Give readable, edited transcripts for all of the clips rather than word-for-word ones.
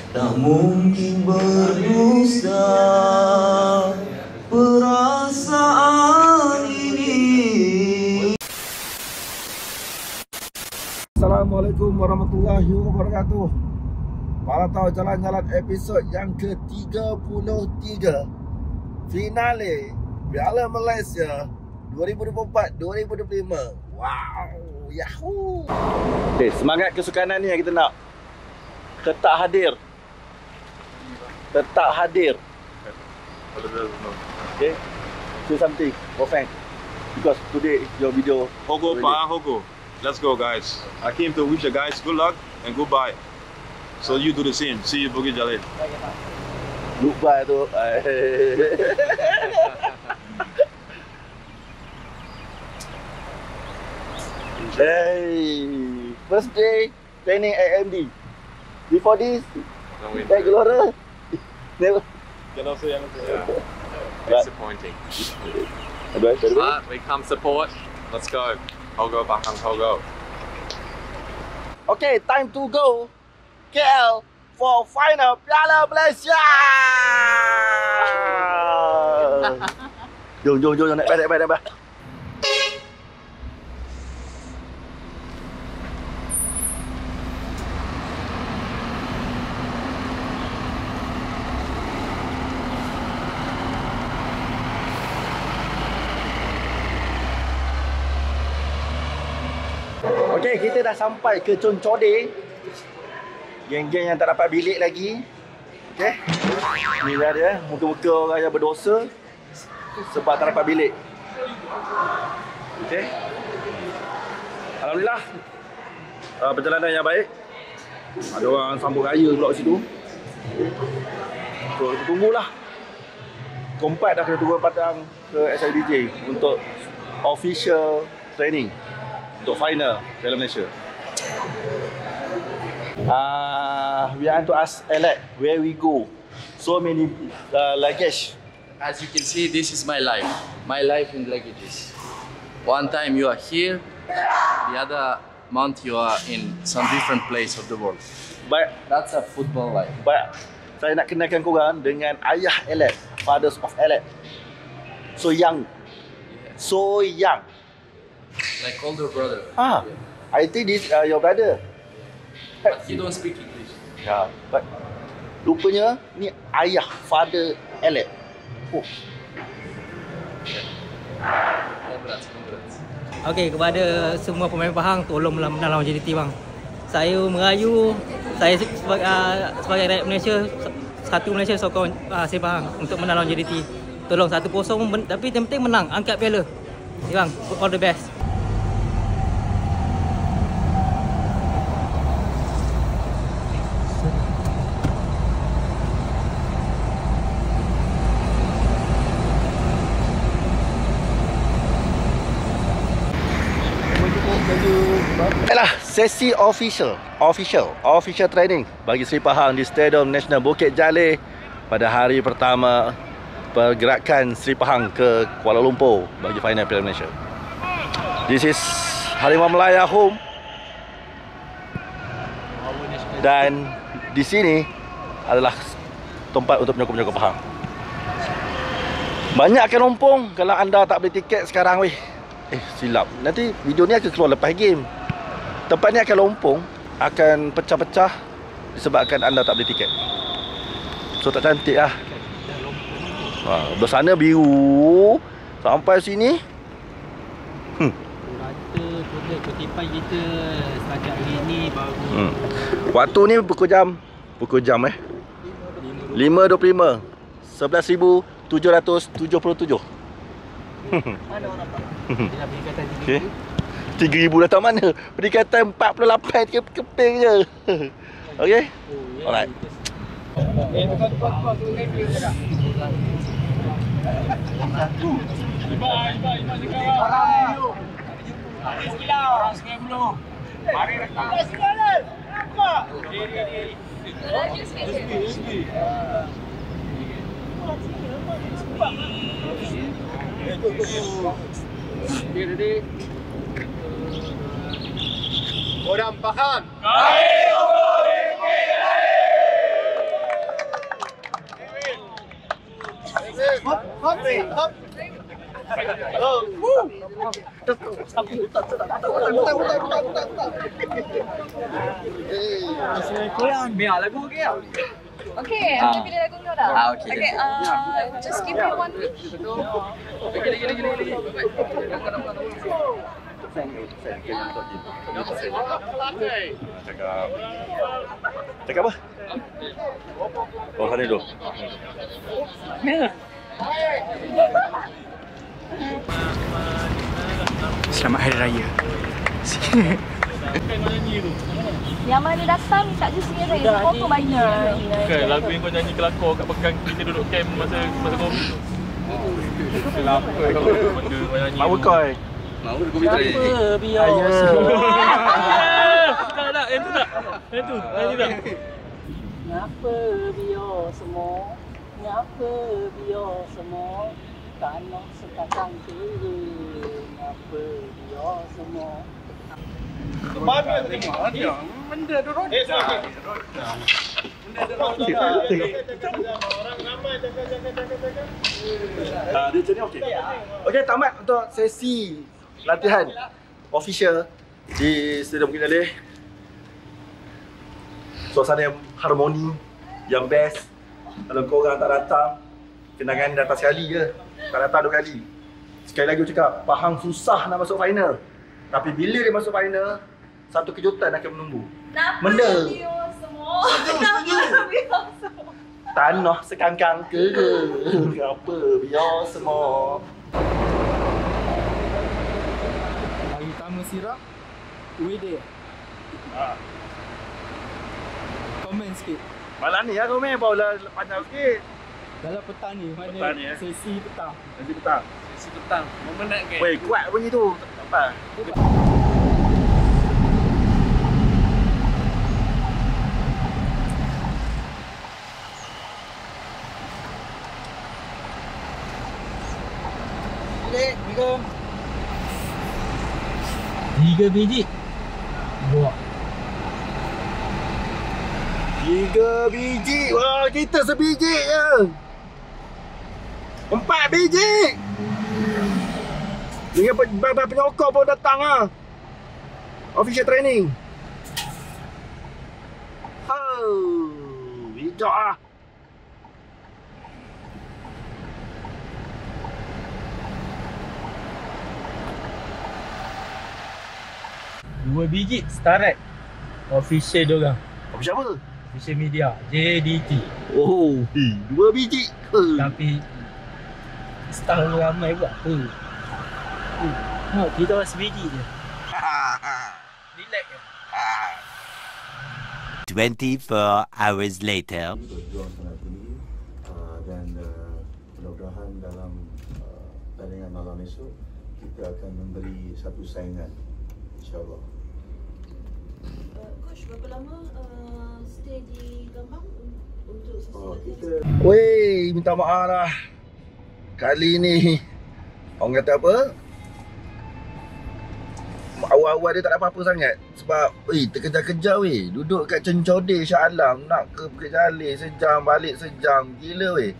Tak mungkin berdusta perasaan ini. Assalamualaikum warahmatullahi wabarakatuh. Para tahu jalan-jalan episod yang ke-33 finale Piala Malaysia 2024-2025. Wow, yahoo. Semangat kesukanan ni yang kita nak. Tetap hadir. Tetap hadir. Okay, say something for fans, because today your video. Hogo, Pa, Hogo. Let's go, guys. I came to wish the guys good luck and goodbye. So you do the same. See you, Bukit Jalil. Goodbye tu. Hey, first day training at AMD. Before this, at Gelora, never. Cannot say anything. Disappointing. But we come support. Let's go. Hogo, Bahang, Hogo. Okay, time to go KL for final Piala Malaysia. Jom, naik balik. Okey, kita dah sampai ke Concode. Geng-geng yang tak dapat bilik lagi. Okey. Ni dia, muka-muka orang yang berdosa sebab tak dapat bilik. Okey. Alhamdulillah. Perjalanan yang baik. Ada orang sambung raya pula kat situ. So, kita tunggulah. Kompat dah kena turun Padang ke SIDJ untuk official training. Untuk final Piala Malaysia. We want to ask Alec where we go. So many luggage. As you can see, this is my life. My life in luggages. One time you are here, the other month you are in some different place of the world. But That's a football life. Saya nak kenalkan korang dengan ayah Alec, fathers of Alec. So young. So young. Like older brother. I think this your brother. But he don't speak English. Yeah, but rupanya ni ayah, father Alec. Oh. Congrats. Okey, kepada semua pemain Pahang, tolong menalang JDT bang. Saya merayu, saya sebagai rakyat Malaysia, satu Malaysia sokong saya Pahang untuk menalang JDT. Tolong 1-0, tapi yang penting menang, angkat piala. Ya bang, all the best. Baiklah, sesi official training bagi Sri Pahang di Stadium Nasional Bukit Jalil pada hari pertama pergerakan Sri Pahang ke Kuala Lumpur bagi final Piala Malaysia. This is Harimau Melaya home. Dan di sini adalah tempat untuk penyokong-penyokong Pahang. Banyak akan rompong kalau anda tak beli tiket sekarang weh. Silap. Nanti video ni akan keluar lepas game. Tempat ni akan lompong, akan pecah-pecah disebabkan anda tak beli tiket. So tak cantik lah. Belah sana biru, sampai sini Kutipan kita setakat hari ni baru waktu ni pukul jam 5.25 11,777. mana orang dapat? Dia peningkatan 3,000 3,000. datang mana? Peningkatan 48 keping je. Okey? Alright. Orang Pahang. Okay, aku pilih lagu kau dah. Okay, just give me 1 week. Cakap apa? Oh, sana dulu. Selamat Hari Raya. Yang mana datang tak je sendiri, semua pun bayar. Bukan, lagu yang kau nyanyi kelakor kat Pekan kita duduk camp masa Covid tu. Kenapa kau benda kau nyanyi? Mak Bekoi. Kenapa biar Tak, yang tu tak. Yang tu, nyanyi tak? Ngapa biar semua, ngapa biar semua, tanah sekadang kering, ngapa biar semua. Benda tu roda. Dia macam ni okey. Okey, tamat untuk sesi latihan official di Stadium Bukit Jalil. Suasana yang harmoni, yang best. Kalau korang tak datang, kenangan datang sekali je. Tak datang 2 kali. Sekali lagi aku cakap, Pahang susah nak masuk final. Tapi bila dia masuk final, satu kejutan akan menunggu. Benda. Setuju. Tanah sekangkang kering. Apa biar semua. Hari pertama sirap WD. Komen sikit. Malam ni lah komen, barulah panjang sikit. Dalam petang ni, mana Petang ni, sesi petang. Nanti petang. Sesi petang, memenat ke? Weh, kuat bunyi tu. Tak apa. Assalamualaikum. 3 biji. Buat. 3 biji. Wah, kita sebiji je. 4 biji. Dengan penyokong pun datang lah. Official training. Bijak lah. Dua biji Starret. Official diorang. Official apa? Official media JDT. Oh, 2 biji. Tapi staff ramai buat tu. Kita orang sebiji je. Relax je. 24 hours later. Berjuang sangat tinggi dan mudah-mudahan dalam pertandingan malam esok kita akan memberi satu saingan, insyaAllah. Coach, berapa lama stay di Gambang untuk sesi Kita Weh, minta maaf lah. Kali ni orang kata apa? Awal-awal dia tak ada apa-apa sangat. Sebab terkejar-kejar weh. Duduk kat Cencode Shah Alam, nak ke Bukit Jalil sejam, balik sejam. Gila weh.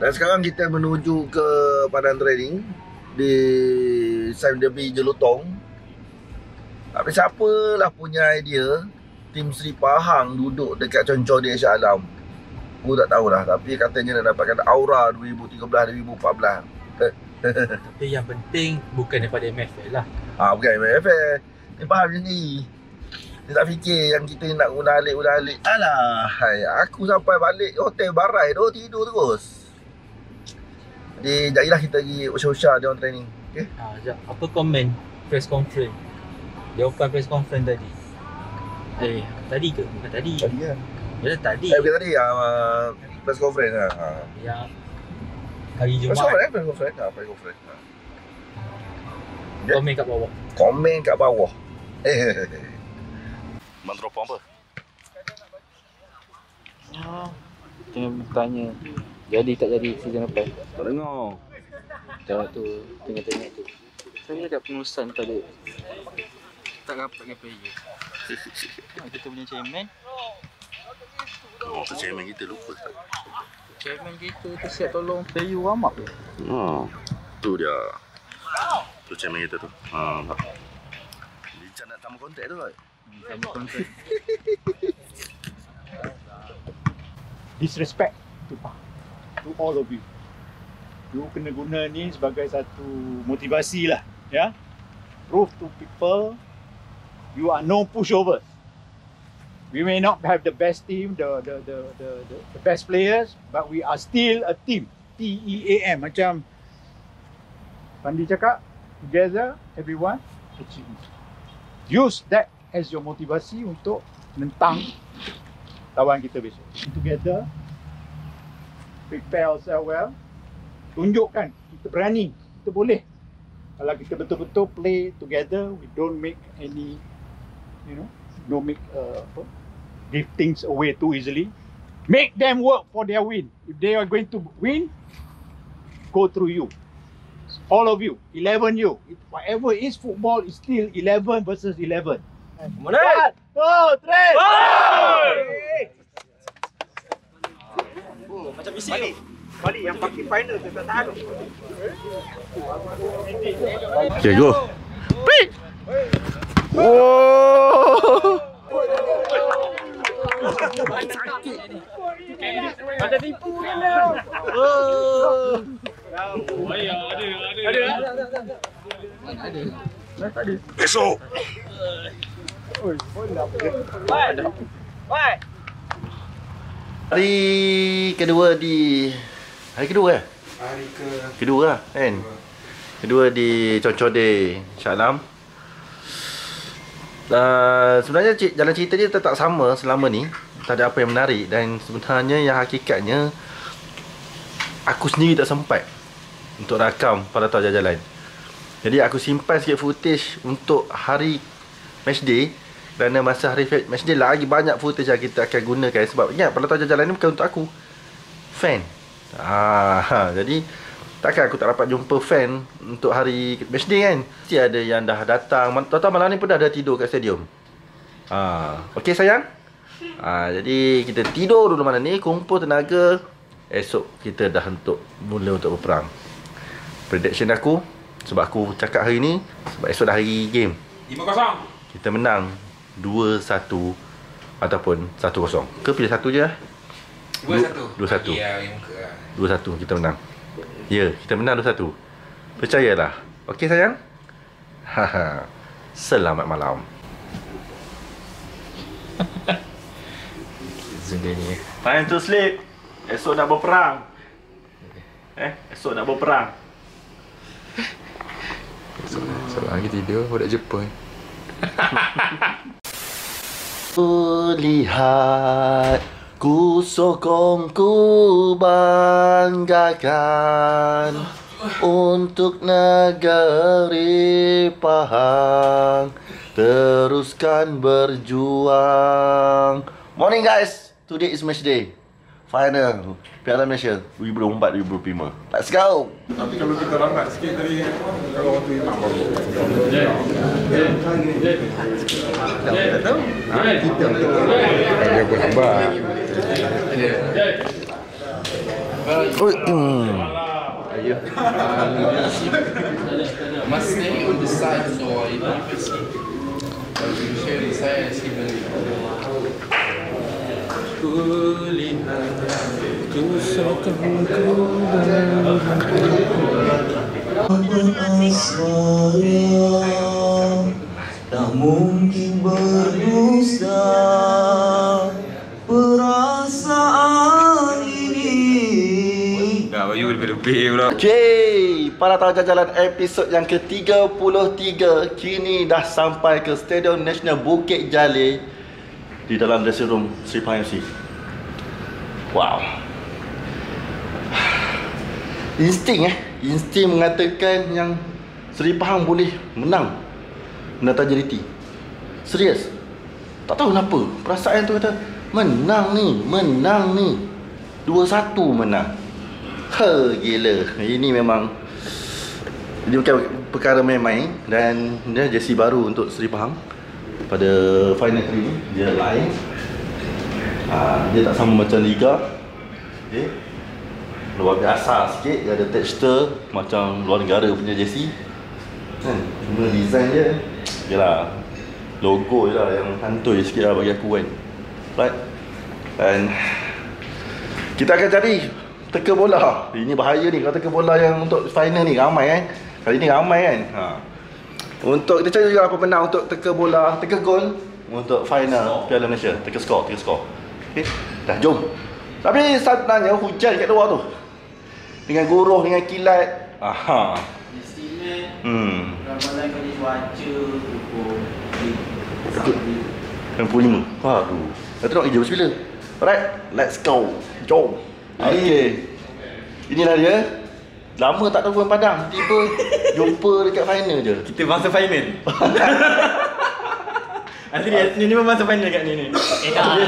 Dan sekarang kita menuju ke padang training di Sam Derby Jelutong. Tapi siapalah punya idea tim Sri Pahang duduk dekat Cencode Shah Alam. Aku tak tahulah, tapi katanya nak dapatkan aura 2013-2014. Tapi yang penting bukan daripada MFL lah. Bukan MFL. Ni faham je ni. Dia tak fikir yang kita nak ulang-alik. Alah, aku sampai balik hotel barai tu tidur terus. Jadi, jadilah kita pergi usah-usah dia orang training. Okay? Sekejap. Apa komen press conference? Dia open press conference tadi. Tadi ke? Bukan tadi. Tadi kan? Ya tadi. Bukan tadi. Press conference lah. Yang hari Jumaat. Press conference. Press conference. Komen kat bawah. Komen kat bawah. Mantropo apa? Tengah bertanya. Jadi tak jadi season lepas. Tak dengar. Jawab tu. Tengah-tengah tu. Saya ada penulisan tadi. Tak dapat dengan player. Kita punya chairman. chairman kita lupa tak? Chairman kita tu siap tolong player warm up. Tu dia. Tu chairman kita tu. Dia nak tambah kontak tu kan? Tambah kontak. Disrespect to all of you. You kena guna ni sebagai satu motivasi lah, ya. Prove to people you are no pushovers. We may not have the best team, the best players, but we are still a team. T-E-A-M, macam Pandi cakap, together everyone achieve. Use that as your motivasi untuk menentang lawan kita besok. Together, prepare ourselves well. Tunjukkan kita berani, kita boleh. Kalau kita betul-betul play together, we don't make any, don't make give things away too easily. Make them work for their win. If they are going to win, go through you. All of you, 11 you. Whatever is football is still 11 versus 11. 1, 2, 3. Macam bising. Balik yang pakai final tu tak tahan. Okay, go. Pick. Oh. Ada tipu kan dah. Ada. Besok. Hari kedua di hari kedua kedua lah kan. Kedua di Concode Shah Alam. Sebenarnya jalan cerita dia tetap sama selama ni. Tak ada apa yang menarik. Dan sebenarnya yang hakikatnya aku sendiri tak sempat untuk rakam pada tahu jalan. Jadi aku simpan sikit footage untuk hari match day. Kerana masa hari match day lagi banyak footage yang kita akan gunakan. Sebab ingat pada tahu jalan ni bukan untuk aku, fan. Jadi takkan aku tak dapat jumpa fan untuk hari match day kan. Mesti ada yang dah datang. Tuan-tuan malam ni pun dah ada tidur kat stadium. Okey sayang. Jadi kita tidur dulu malam ni, kumpul tenaga. Esok kita dah mula untuk berperang. Prediction aku, sebab aku cakap hari ni, sebab esok dah hari game 5-0. Kita menang 2-1 ataupun 1-0. Ke pilih satu je lah. 2-1. 2-1 kita menang. Ya, kita menang 2-1. Percayalah. Okey sayang? Selamat malam. Time to sleep. Esok nak berperang. Esok nak berperang. Esok lagi tidur, budak Jepun. Lihat, ku sokong, ku banggakan untuk negeri Pahang. Teruskan berjuang. Morning guys, today is match day. Final Piala Malaysia 2024-2025. Let's go. Tapi kalau kita lambat sikit tadi, kalau waktu imam baru. Tak tahu. Kita dia pun lambat. Must stay on the side so I can see. Kalau you share the side, see the tak mungkin berdusta perasaan ini. Dah baju lebih pula. Okay, para tahu jalan episod yang ke-33 kini dah sampai ke Stadium Nasional Bukit Jalil di dalam dressing room Seri Pahang FC. Wow. Insting mengatakan yang Seri Pahang boleh menang menentang JDT. Serius. Tak tahu kenapa perasaan tu kata menang ni 2-1 menang. Gila. Ini memang bukan perkara main-main. Dan dia jersey baru untuk Seri Pahang pada final kali ni. Dia lain. Dia tak sama macam Liga. Okay. Luar biasa sikit, dia ada tekstur macam luar negara punya jersey. Kan? Cuma design dia, yalah, logo je lah yang hantui sikit lah bagi aku kan. Right? Dan kita akan cari teka bola. Ini bahaya ni kalau teka bola yang untuk final ni ramai kan. Kali ni ramai kan. Untuk kita cari juga pemenang untuk teka bola, teka gol untuk final Piala Malaysia. Teka skor. Okey. Dah jom. Tapi sebenarnya hujan kat luar tu. Dengan guruh, dengan kilat. Ramalan kali cuaca pukul 65. Waduh. Dah tengok kerja bila. Alright, let's go. Jom. Okey. Inilah dia. Lama tak tahu Padang. Tiba jumpa dekat final je. Kita masa final. Nanti ni memang masa final kat ni.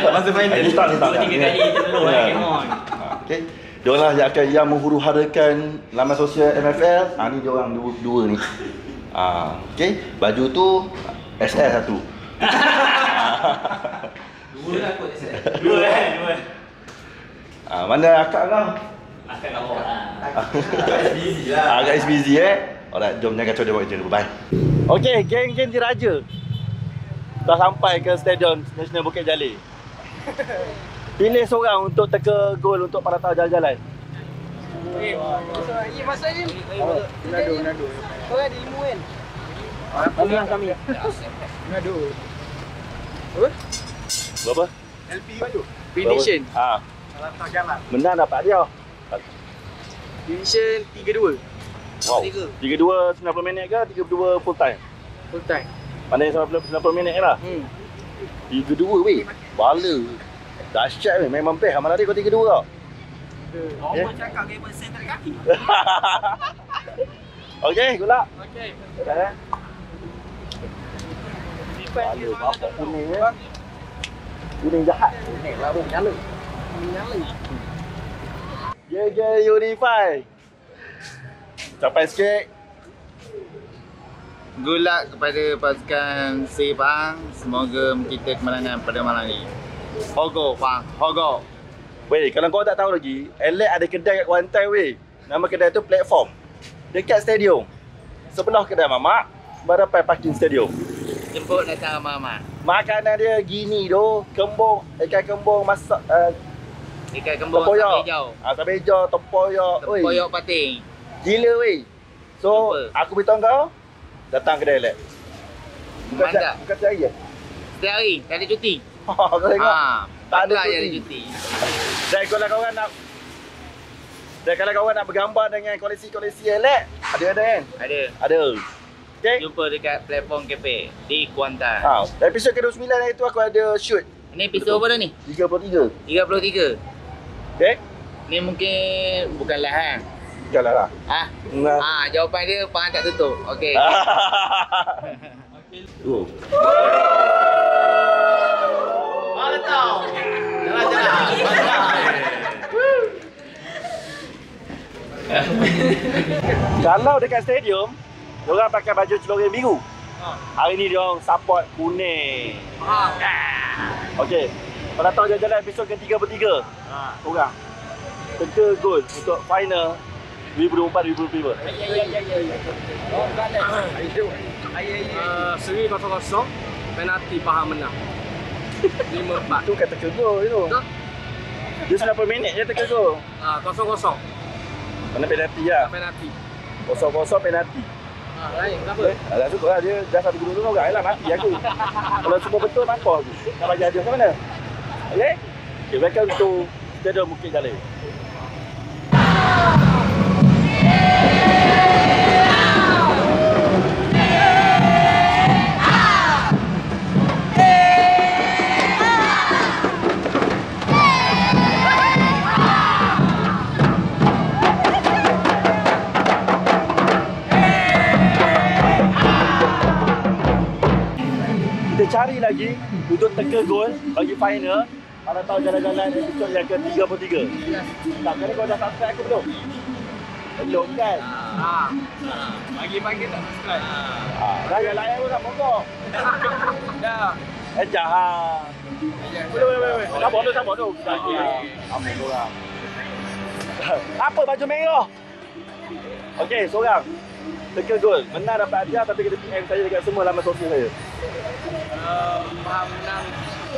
Masa final. Ni tak. 2-3 kali terlalu come on. Okey. Diorang lah yang menghuru-harakan laman sosial MFL. Ni diorang dua ni. Okey, baju tu SL 1. Dua lah kot SL. Dua. Mana akak kau? Akak kat bawah. Agak busy lah. Agak busy Alright, jom jangan kacau dia buat kerja dulu. Bye. Okey, geng-geng Diraja dah sampai ke Stadium Nasional Bukit Jalil. Pilih seorang untuk teka gol untuk para tahu jalan-jalan. Masa ni Nado. Kau ada ilmu kan? Kami. Nado. Apa? Berapa? LP baju. Prediction. Kalau tak jalan. Menang dapat dia. Prediction 3-2. Wow. 3-2 90 minit ke 3-2 full time? Full time. Mana yang 90 minit lah. 3-2 weh. Bala. Dahsyat weh. Memang best. Amal tadi kau 3-2 tau. Orang cakap game sen tarik kaki. Okey, gula. Okey. Dah. Bala apa kuning ya. Kuning jahat. Kuning labu nyala. Unify. Capai sikit. Good luck kepada pasukan Sepang. Semoga kita kemenangan pada malam ni. Hogo, Fang. Hogo. Weh, kalau kau tak tahu lagi, Elite ada kedai kat Kuantan weh. Nama kedai tu Platform. Dekat stadium. Sebelah kedai mamak, berdepan parking stadium. Jemput datang Mama. Makanan dia gini tu, kembung, ikan kembung masak ikan kembung sambal hijau. Sambal hijau, tempoyak. Tempoyak pating. Gila weh. So, aku beritahu kau, datang kedai Elite. Mantap. Bukan setiap hari Setiap hari, tak ada cuti. Kau tengok. Tak ada cuti. Dan kalau korang nak bergambar dengan koleksi-koleksi Elite, ada kan? Ada. Okay. Jumpa dekat platform kafe di Kuantan. Episod ke-29 hari tu aku ada shoot. Ini episod apa dah ni? 33. 33. Okay. Ni mungkin bukan lah Bukanlah lah. Jawapan dia Faham tak tutup. Okey. Oh. Betul. Kalau dekat stadium, diorang pakai baju celoreh biru. Hari ni diorang support kuning. Okey. Kalau tahu jalan-jalan episod ke-33. Korang teka gol untuk final 2024-2025. Seri 0-0, penalti Pahang menang. 5-4. Itu kan teka gol tu. Dia 90 minit je teka gol. 0-0. Mana penalti lah. Penalti. 0-0 penalti. Lain kenapa? Dah cukup lah dia. Dah satu guru dulu orang lah mati aku. Kalau semua betul mampu aku. Nak bagi hadiah ke mana? Okay? Okay, welcome to Stadium Bukit Jalil. Cari lagi untuk teka gol bagi final. Kalau tahu jalan-jalan episod yang ke-33. Tak, kali kau dah subscribe aku belum? Belum kan? Pagi-pagi tak subscribe. Dah yang lain pun tak mogok. Dah. Jahat. Boleh. Sabar tu. Amin korang. Apa baju merah? Okey, seorang. Teka gol. Menang dapat hadiah tapi kena PM saya dekat semua laman sosial saya. Faham menang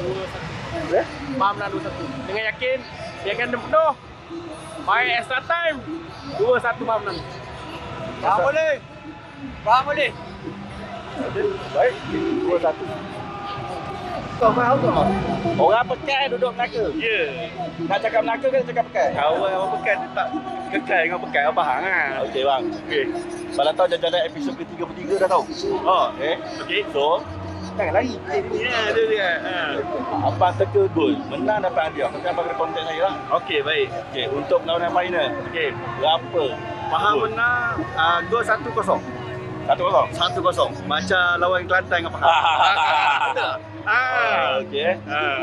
2-1. Eh? Faham menang 2-1. Dengan yakin, dia akan penuh. Main extra time. 2-1 faham menang. Faham boleh. Baik. 2-1. Kau faham tak? Orang pekan duduk Melaka. Ya. Nak cakap Melaka ke nak cakap pekan? Kawan orang pekan dia tak kekal dengan pekan abang hang ah. Okey bang. Okey. Kalau tahu jajanan episod ke-33 dah tahu. Oh, Okey. So, jangan lari. Ya, tu dia. Abang teka gol. Menang dapat hadiah. Nanti abang kena kontak saya lah. Okey, baik. Okey, untuk perlawanan final. Okey. Berapa? Faham menang gol 1-0. 1-0. Macam lawan Kelantan dengan Faham. Okey.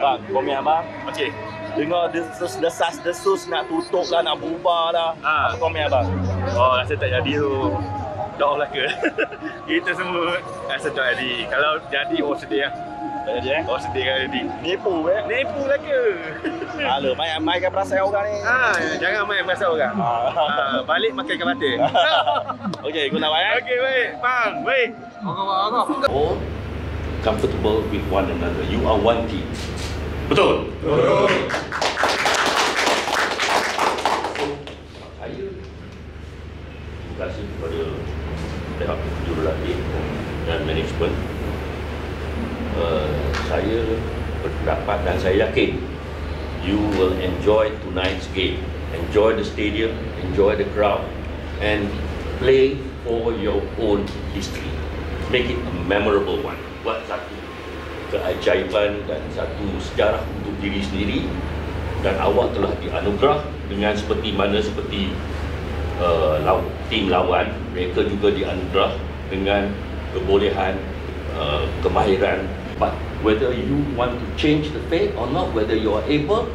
Bang, komen abang. Okey. Dengar desas-desus nak tutup lah, nak bubar lah. Apa komen abang? Oh, rasa tak jadi tu. Tak lah ke. Kita semua rasa tak jadi. Kalau jadi, sedih lah. Tak jadi sedih kan jadi. Nipu Nipu lah ke. Halo, mainkan perasaan orang ni. Jangan main perasaan orang. Balik makankan mata. Okey, guna abang. Okey, baik. Bang, baik. All comfortable with one another. You are one team. Betul? Saya terima kasih kepada pihak jurulatih dan management. Saya berpendapat dan saya yakin you will enjoy tonight's game. Enjoy the stadium, enjoy the crowd, and play for your own history. Make it a memorable one. Buat satu keajaiban dan satu sejarah untuk diri sendiri, dan awak telah dianugerah dengan seperti tim lawan, mereka juga dianugerah dengan kebolehan, kemahiran. But whether you want to change the fate or not, whether you are able,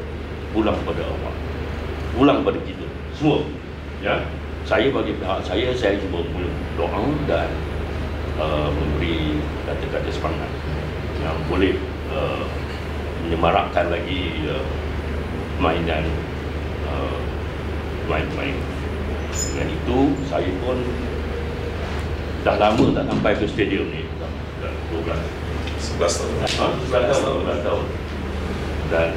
pulang pada awak, pulang pada kita semua. Ya, saya bagi pihak saya cuma doa dan memberi kata-kata semangat yang boleh menyemarakkan lagi mainan main-main. Dengan itu, saya pun dah lama tak sampai ke stadium ni. Dah 11 tahun. Dan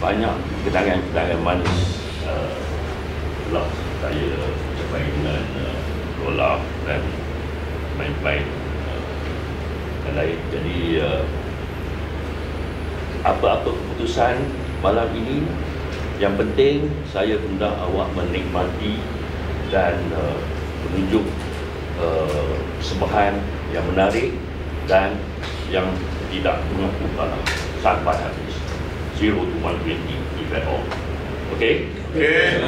banyak kenangan-kenangan manis telah saya capai dengan Lola dan main-main dan lain. Jadi apa-apa keputusan malam ini, yang penting saya hendak awak menikmati dan menunjuk persembahan yang menarik dan yang tidak mengaku kalah sampai habis. 0 to 120 if at all. Okay? Okay.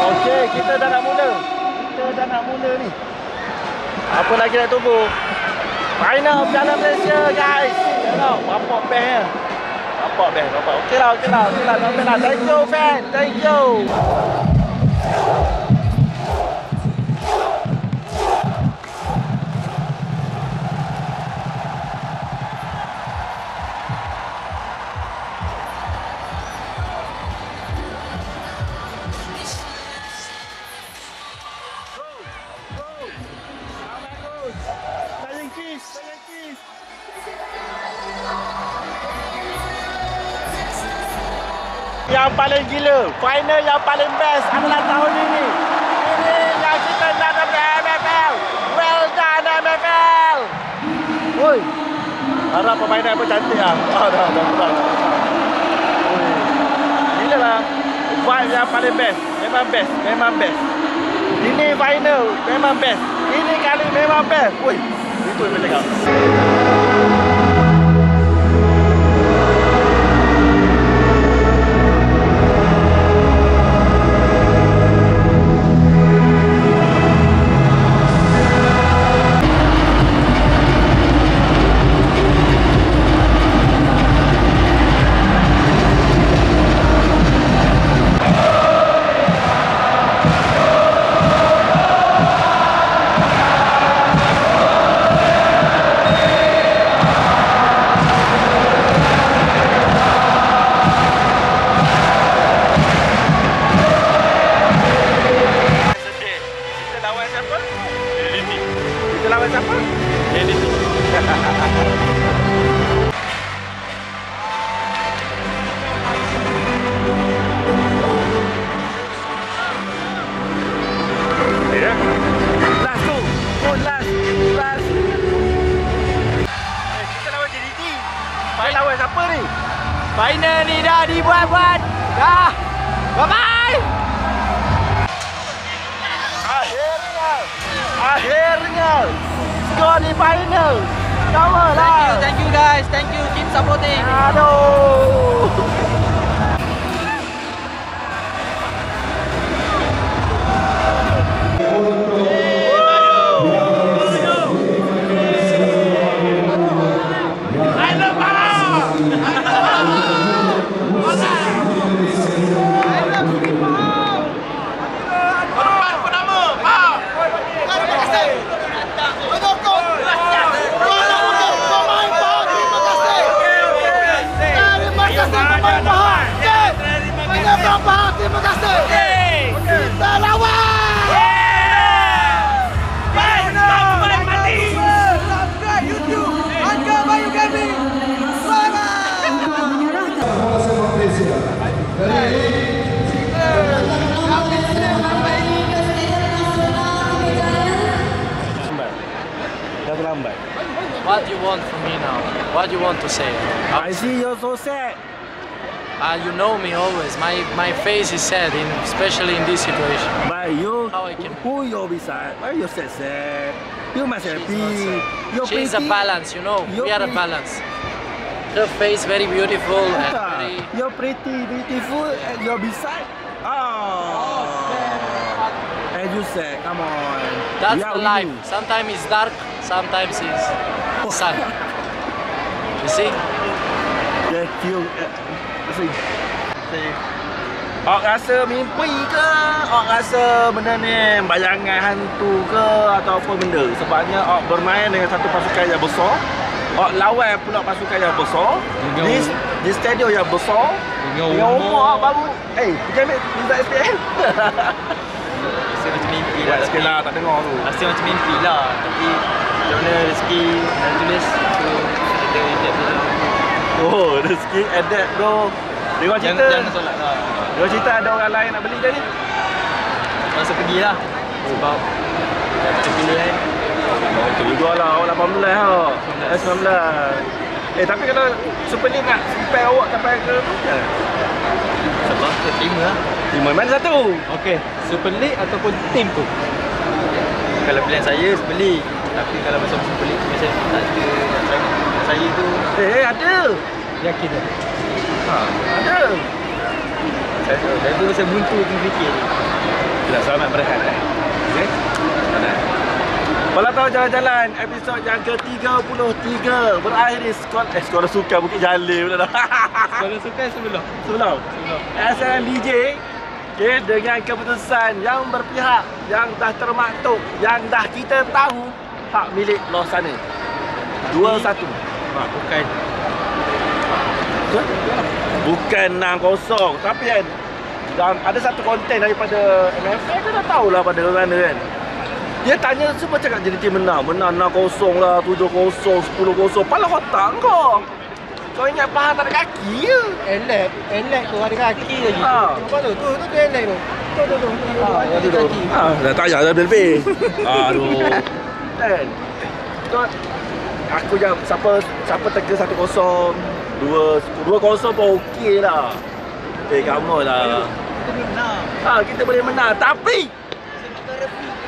Okey, kita dah nak mula ni. Apa lagi nak tunggu? Final Piala Malaysia, guys. Tengok, bapak best. Okey lah. Thank you, fan. Thank you. Yang paling gila, final yang paling best adalah tahun ini. Ini yang kita nak dapat MFL. Well done MFL. Woi, harap permainan pun cantik lah. Dah. Gila lah. Vibe yang paling best. Memang best. Ini final, memang best. Ini kali memang best. Woi, itu yang saya cakap. dah dibuat-buat. Dah. Bye-bye. Akhirnya skor di final. Sama lah. Thank you guys. Thank you. Keep supporting. Aduh. Terima kasih. Kita lawan. Baik, sampai mati. Subscribe YouTube Angga Bayu Gaming. What do you want from me now? What do you want to say? I see you're so sad. You know me always. My face is sad, especially in this situation. But you, how I can? Who you'll be sad? Why you sad? You must happy. She's a balance, you know. We are a balance. Her face very beautiful and very. You're pretty, beautiful, and you're beside. Oh. And you said, come on. That's the life. Sometimes it's dark, sometimes it's sun. You see? Yeah, feel. Awak rasa mimpi ke? Awak rasa benda ni bayangan hantu ke atau apa benda? Sebabnya awak bermain dengan satu pasukan yang besar. Awak lawan pula pasukan yang besar. Di stadium yang besar. Dengan umur awak baru. Pergi ambil visa SPM. Rasa macam mimpi lah. Sikit lah tak dengar tu. Rasa macam mimpi lah. Tapi macam mana rezeki dan tulis tu ada adapt. Oh, rezeki adapt bro. Dengar cerita. Jangan solat lah. Dengar cerita ada orang lain nak beli tadi. Rasa pergilah. Sebab macam pilihan. Betul juga lah. Awak 18 lah. 19. Tapi kalau Super League nak sampai awak sampai ke mana? Sebab terima lah. Terima mana satu? Okey, Super League ataupun tim tu? Kalau pilihan saya Super League. Tapi kalau masuk Super League macam tak ada nak try saya tu. Ada. Yakin tak? Ada. Saya tu saya buntu tu fikir. Tidak selamat berehat okey? Kalau tahu jalan-jalan episod yang ke-33 berakhir di skor sukan Bukit Jalil pula dah. Skor sukan sebelum. SMBJ okay, dengan keputusan yang berpihak, yang dah termaktub, yang dah kita tahu hak milik Losana. 2-1. Bukan. Bukan 6-0 tapi kan dan ada satu konten daripada MFA kan dah tahulah pada mana kan. Dia tanya semua cakap jadi tim menang 6-0 lah, 7-0, 10-0. Pala otak kau. Kau ingat paha tak ada kaki ke? Elek tu ada kaki lagi. Apa tu? Tu elek tu. Tu. Kaki. Dah tak payah dah lebih. Aduh. Kan. Aku jam siapa teka 1-0, 2-0 pun okey lah. Kamu lah. Kita menang. Kita boleh menang tapi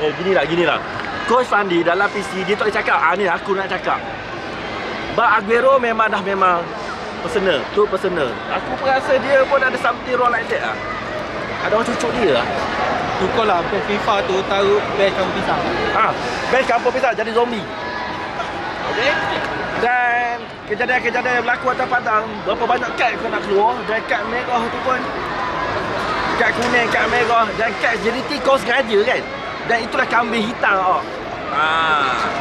gini lah. Coach Fandi dalam PC dia tak boleh cakap. Ni aku nak cakap. Aguero memang personal. Tu personal. Aku pun rasa dia pun ada something wrong like that lah. Ada orang cucuk dia lah. Tukar lah FIFA tu taruh bench kampung pisang. Bench kampung pisang jadi zombie. Okay. Dan kejadian-kejadian yang berlaku atas padang, berapa banyak kad kau nak keluar. Dan kad merah tu pun kad kuning, kad merah. Dan kad JDT kau sengaja kan. Dan itulah kambing hitam.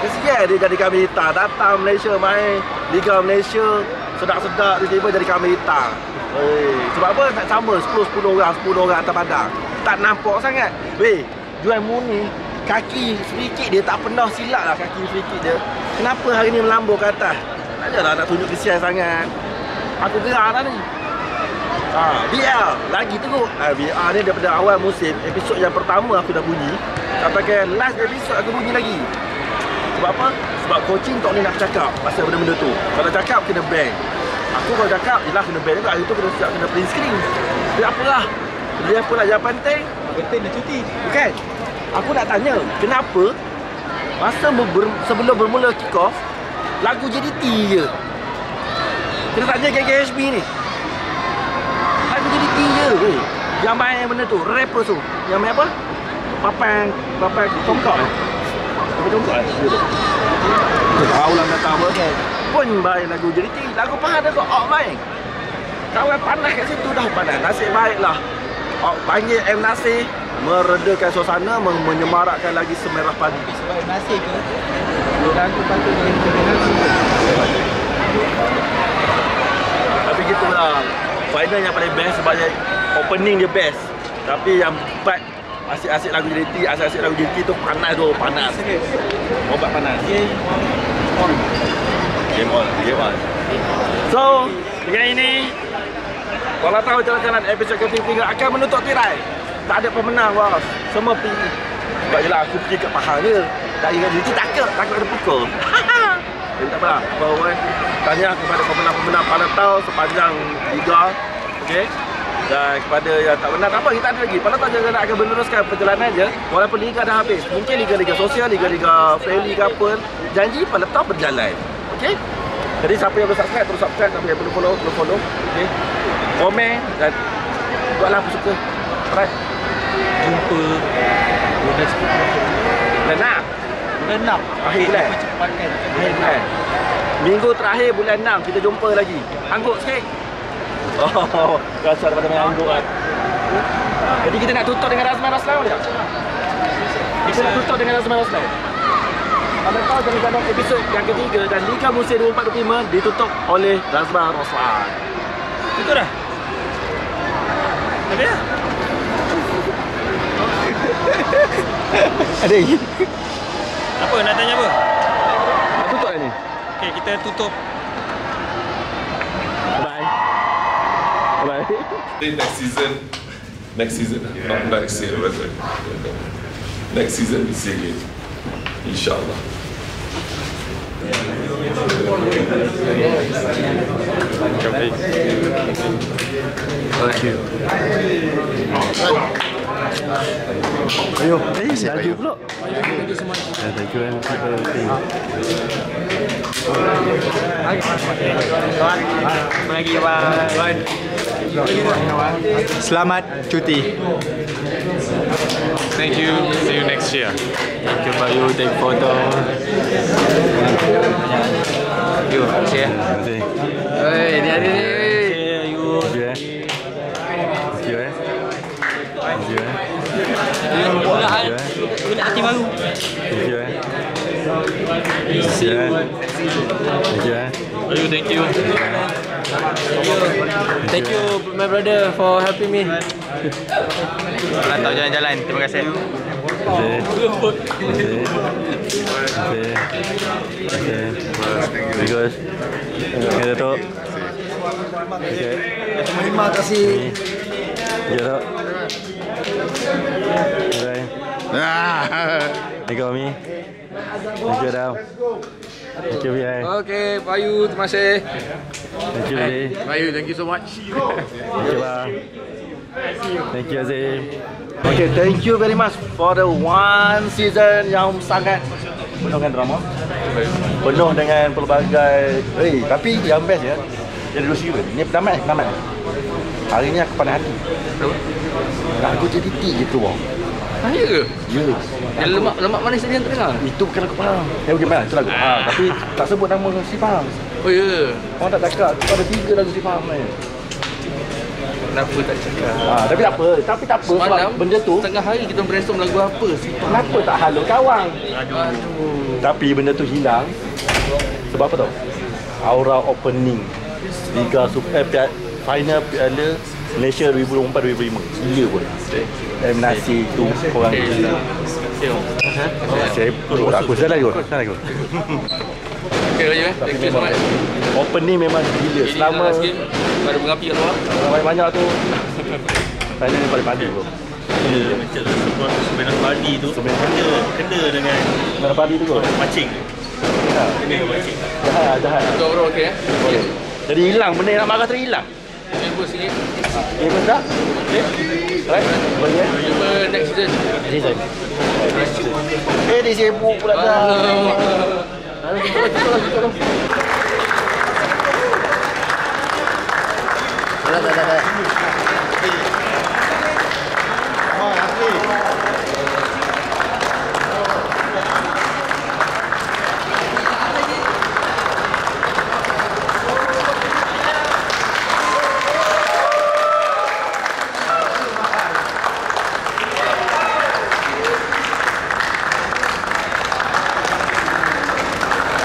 Kesian dia jadi kambing hitam. Datang Malaysia main Liga Malaysia, sedap-sedap tiba-tiba jadi kambing hitam. Sebab apa? Tak sama 10 orang atas padang. Tak nampak sangat. Jual Muni kaki sedikit dia tak pernah silap lah kaki sedikit dia. Kenapa hari ni melambur ke atas? Tak adalah nak tunjuk kesian sangat. Aku gerak dah ni. VR lagi teruk. VR ni daripada awal musim, episod yang pertama aku dah bunyi sampai ke last episod aku bunyi lagi. Sebab apa? Sebab coaching tak boleh nak cakap pasal benda-benda tu. Kalau cakap kena ban. Aku kalau cakap, yelah kena ban juga. Hari tu kena siap kena print screen. Tapi apalah. Dia pun yang penting. Penting dia cuti. Bukan. Aku nak tanya, kenapa masa sebelum bermula kick off, lagu JDT je? Kena tanya KKHB ni. Lagu JDT je weh. Yang main benda tu, rapper tu. Yang main apa? Papan tongkok Papan tongkok Aku tahu lah kata apa kan. Pun main lagu JDT. Lagu Pahang dia kok main. Kawan panas kat situ dah panas. Nasib baiklah panggil M. Nasir meredakan suasana, menyemarakkan lagi semerah padi. Sebab M. Nasir ke? Lagu patut dia tapi gitulah. Final yang paling best sebab opening dia best. Tapi yang part asyik-asyik lagu JDT, asyik-asyik lagu JDT tu panas tu, panas. Obat panas. Game on. So, dengan ini kalau tahu jalan-jalan episod ke-3 akan menutup tirai. Tak ada pemenang bos. Semua pergi. Sebab jelah aku pergi kat Pahang je. Tak ingat JDT takut ada pukul. Jadi tak apalah. Tanya kepada pemenang-pemenang pada tahun sepanjang liga. Okey. Dan kepada yang tak benar, apa kita ada lagi. Pada tahun jangan akan meneruskan perjalanan je. Walaupun liga dah habis. Mungkin liga-liga sosial, liga-liga friendly ke apa. Janji pada tahun berjalan. Okey. Jadi siapa yang belum subscribe, terus subscribe. Siapa yang belum follow. Okey. Komen dan buatlah apa suka. Alright. Jumpa bulan 6 akhir bulan. Akhir bulan. Minggu terakhir bulan 6 kita jumpa lagi. Angguk sikit. Oh, rasa daripada main angguk kan. Jadi kita nak tutup dengan Razman Roslan dia. Kita nak tutup dengan Razman Roslan. Pada tahun jalan-jalan episod yang ketiga dan Liga Musim 24-25 ditutup oleh Razman Roslan. Itu dah. Ada dah. Ada lagi? Apa nak tanya apa? Nak tutup dah ni? Okey, kita tutup. Bye. Next season, not next year, but next season we see again, inshallah. Thank you. Ayo, laju pula. Thank you. Apa lagi kawan? Selamat cuti. Thank you. See you next year. Thank you Bayu, take photo. You, share. Oi, dia ada ni. You. Budak hati baru. Thank you. Thank you my brother for helping me. Rantau jalan-jalan. Terima kasih. Bagus. Okay, Datuk. Terima kasih. Ya, Datuk. Bye. Thank you, Ami. Thank you, Adam. Thank you, Biai. Okay, Bayu, terima kasih. Thank you, Zee. Bayu, thank you so much. Thank you, Bang. Thank you, Azim. Okay, thank you very much for the one season yang sangat penuh dengan drama, penuh dengan pelbagai. Tapi yang best ya, yang dulu sih ni penamai. Hari ni aku panas hati. Lagu JDT gitu bang. Ya ke? Ya. Yang lemak manis tadi yang terdengar? Itu bukan lagu Pahang. Bagaimana? Itu lagu Pahang. Tapi tak sebut nama si Pahang. Oh ya. Orang tak cakap. Itu ada 3 lagu si Pahang ni. Kenapa tak cakap? Tapi tak apa. Semalam, sebab benda tu tengah hari kita brainstorm lagu apa sih? Kenapa tak halu kawan? Aduh. Tapi benda tu hilang. Sebab apa tau? Aura opening Liga Super Final Piala Malaysia 2024-2025. Gila pun. M. Nasir tu korang gila. Aku salah kot. Okay, Rayu. Thank you so much. Opening memang gila. Selama baru mengapi kat luar. Banyak tu. Tadi ni paling padi bro. Macam sebenarnya padi tu kena dengan sebenarnya padi tu kot. Macing. Jahat. Bro, okay. Boleh. Jadi hilang benda yang nak marah tu hilang. Gamble sikit. Gamble tak? Okay. Right. Boleh. Jumpa next season. Season. Dia sibuk pula dah. Tak.